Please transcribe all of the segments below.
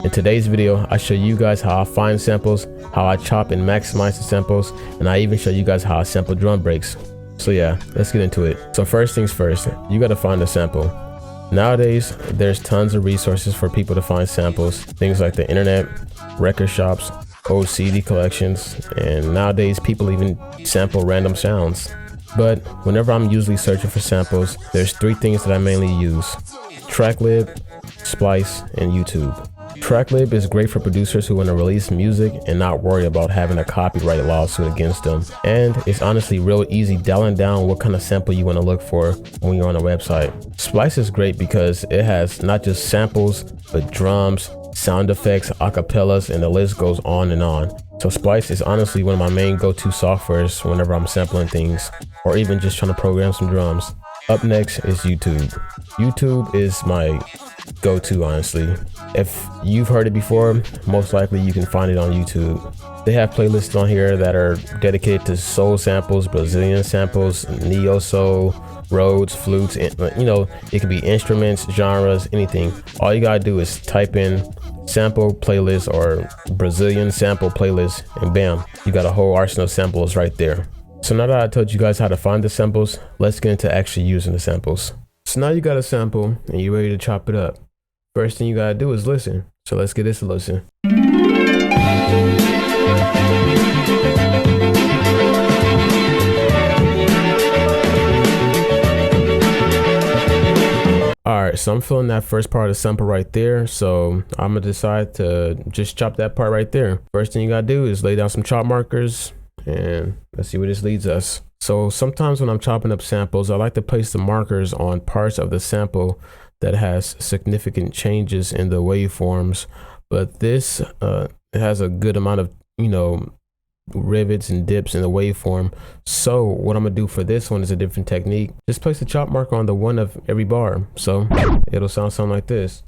In today's video, I show you guys how I find samples, how I chop and maximize the samples, and I even show you guys how I sample drum breaks. So yeah, let's get into it. So first things first, you gotta find a sample. Nowadays, there's tons of resources for people to find samples, things like the internet, record shops, old CD collections, and nowadays people even sample random sounds. But whenever I'm usually searching for samples, there's three things that I mainly use: TrackLib, Splice, and YouTube. TrackLib is great for producers who want to release music and not worry about having a copyright lawsuit against them. And it's honestly real easy dialing down what kind of sample you want to look for when you're on a website. Splice is great because it has not just samples, but drums, sound effects, acapellas, and the list goes on and on. So Splice is honestly one of my main go-to softwares whenever I'm sampling things, or even just trying to program some drums. Up next is YouTube. YouTube is my go-to, honestly. If you've heard it before, most likely you can find it on YouTube. They have playlists on here that are dedicated to soul samples, Brazilian samples, neo soul, Rhodes, flutes, and, you know, it can be instruments, genres, anything. All you gotta do is type in sample playlist or Brazilian sample playlist, and bam, you got a whole arsenal of samples right there. So now that I told you guys how to find the samples, let's get into actually using the samples. So now you got a sample and you're ready to chop it up. First thing you gotta do is listen. So let's get this a listen. Alright, so I'm feeling that first part of the sample right there. So I'm gonna decide to just chop that part right there. First thing you gotta do is lay down some chop markers, and let's see where this leads us. So sometimes when I'm chopping up samples, I like to place the markers on parts of the sample that has significant changes in the waveforms, but this it has a good amount of, you know, rivets and dips in the waveform. So what I'm gonna do for this one is a different technique. Just place the chop marker on the one of every bar, so it'll sound something like this.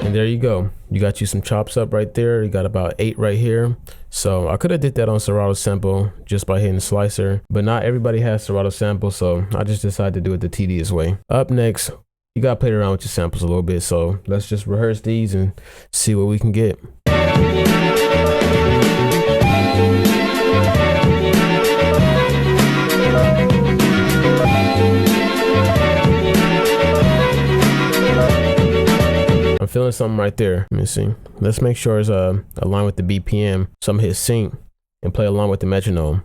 And there you go. You got you some chops up right there. You got about 8 right here. So I could have did that on Serato sample just by hitting slicer, but not everybody has Serato sample, so I just decided to do it the tedious way. Up next, you gotta play around with your samples a little bit. So let's just rehearse these and see what we can get. I'm feeling something right there. Let me see. Let's make sure it's aligned with the BPM. So I'm gonna hit sync and play along with the metronome.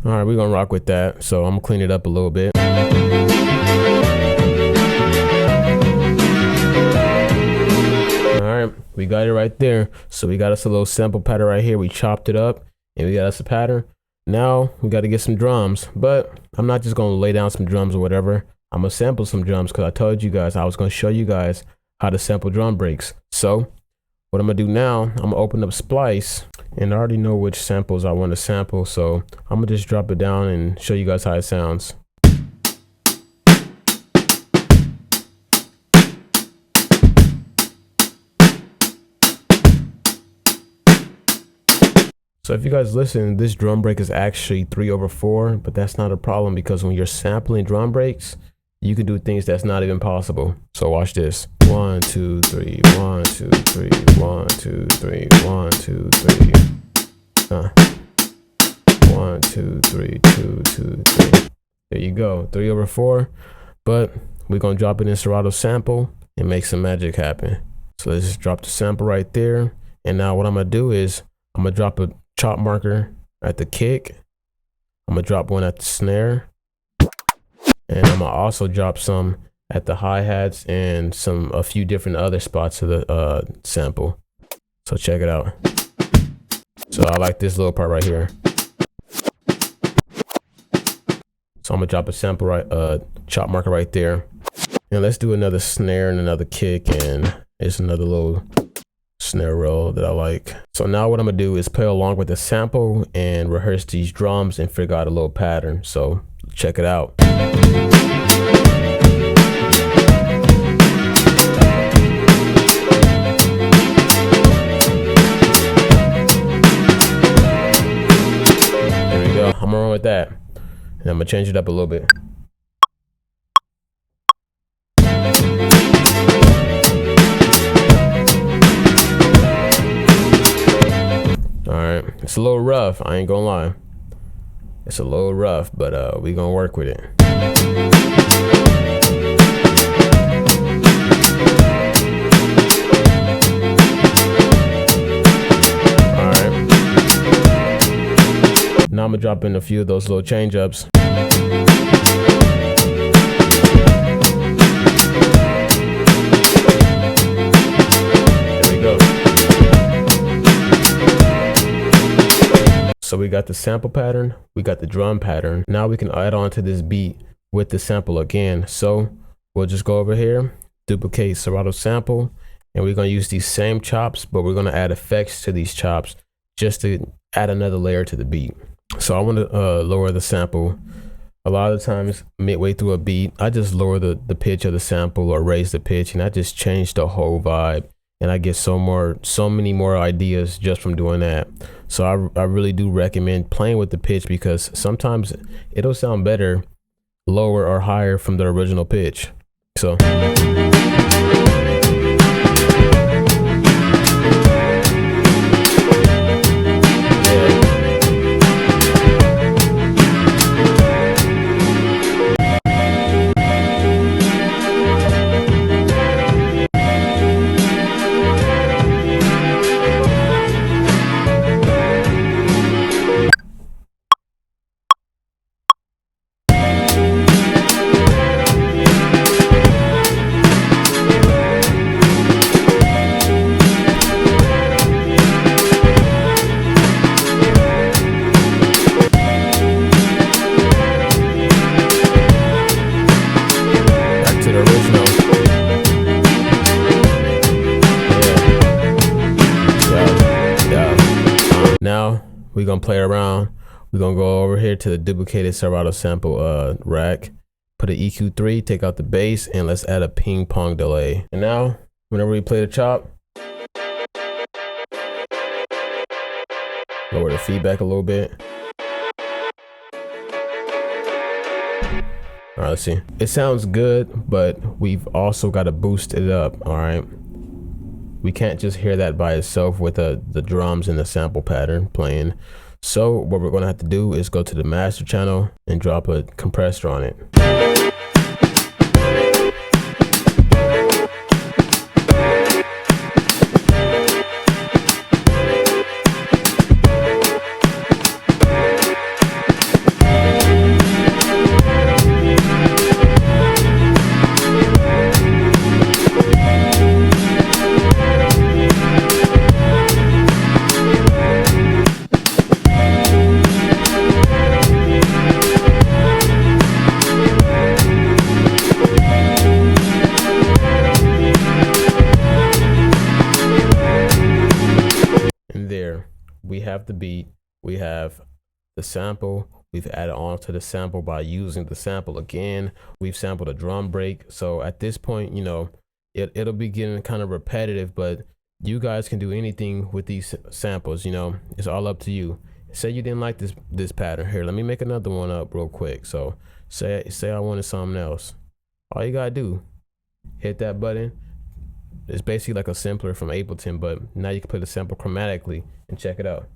All right, we're gonna rock with that. So I'm gonna clean it up a little bit. We got it right there. So we got us a little sample pattern right here. We chopped it up and we got us a pattern. Now we got to get some drums, but I'm not just going to lay down some drums or whatever. I'm going to sample some drums because I told you guys I was going to show you guys how to sample drum breaks. So what I'm going to do now, I'm going to open up Splice, and I already know which samples I want to sample. So I'm going to just drop it down and show you guys how it sounds. So if you guys listen, this drum break is actually 3/4, but that's not a problem because when you're sampling drum breaks, you can do things that's not even possible. So watch this. 1, 2, 3, 1, 2, 3, 1, 2, 3, 1, 2, 3. 1, 2, 3, 2, 2, 3. There you go, 3/4. But we're gonna drop it in Serato sample and make some magic happen. So let's just drop the sample right there. And now what I'm gonna do is I'm gonna drop a chop marker at the kick. I'm gonna drop one at the snare, and I'm gonna also drop some at the hi-hats and a few different other spots of the sample. So check it out. So I like this little part right here. So I'm gonna drop a sample chop marker right there, and let's do another snare and another kick, and it's another little snare roll that I like. So now what I'm gonna do is play along with the sample and rehearse these drums and figure out a little pattern. So check it out. I'm gonna change it up a little bit. All right, it's a little rough, I ain't gonna lie. It's a little rough, but we gonna work with it. Now I'm gonna drop in a few of those little change ups. There we go. So we got the sample pattern, we got the drum pattern. Now we can add on to this beat with the sample again. So we'll just go over here, duplicate Serato sample, and we're gonna use these same chops, but we're gonna add effects to these chops just to add another layer to the beat. So I want to lower the sample. A lot of the times midway through a beat, I just lower the pitch of the sample or raise the pitch, and I just change the whole vibe, and I get so many more ideas just from doing that. So I really do recommend playing with the pitch, because sometimes it'll sound better lower or higher from the original pitch. So now we're gonna play around. We're gonna go over here to the duplicated Serato sample rack, put an EQ3, take out the bass, and let's add a ping pong delay. And now whenever we play the chop, lower the feedback a little bit. All right, let's see. It sounds good, but we've also got to boost it up. All right, we can't just hear that by itself with the drums and the sample pattern playing. So what we're gonna have to do is go to the master channel and drop a compressor on it. We have the beat, we have the sample, we've added on to the sample by using the sample again, we've sampled a drum break. So at this point, you know, it'll be getting kind of repetitive, but you guys can do anything with these samples. You know, it's all up to you. Say you didn't like this pattern. Here, let me make another one up real quick. So say I wanted something else. All you gotta do, hit that button. It's basically like a sampler from Ableton, but now you can put a sample chromatically and check it out.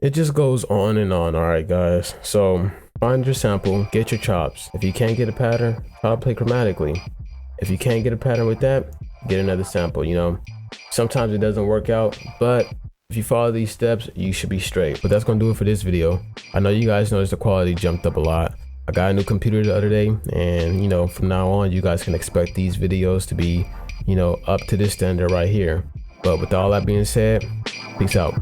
It just goes on and on. All right, guys, so find your sample, get your chops. If you can't get a pattern, try to play chromatically. If you can't get a pattern with that, get another sample. You know, sometimes it doesn't work out, but if you follow these steps, you should be straight. But that's gonna do it for this video. I know you guys noticed the quality jumped up a lot. I got a new computer the other day, and you know, from now on, you guys can expect these videos to be, you know, up to this standard right here. But with all that being said, peace out.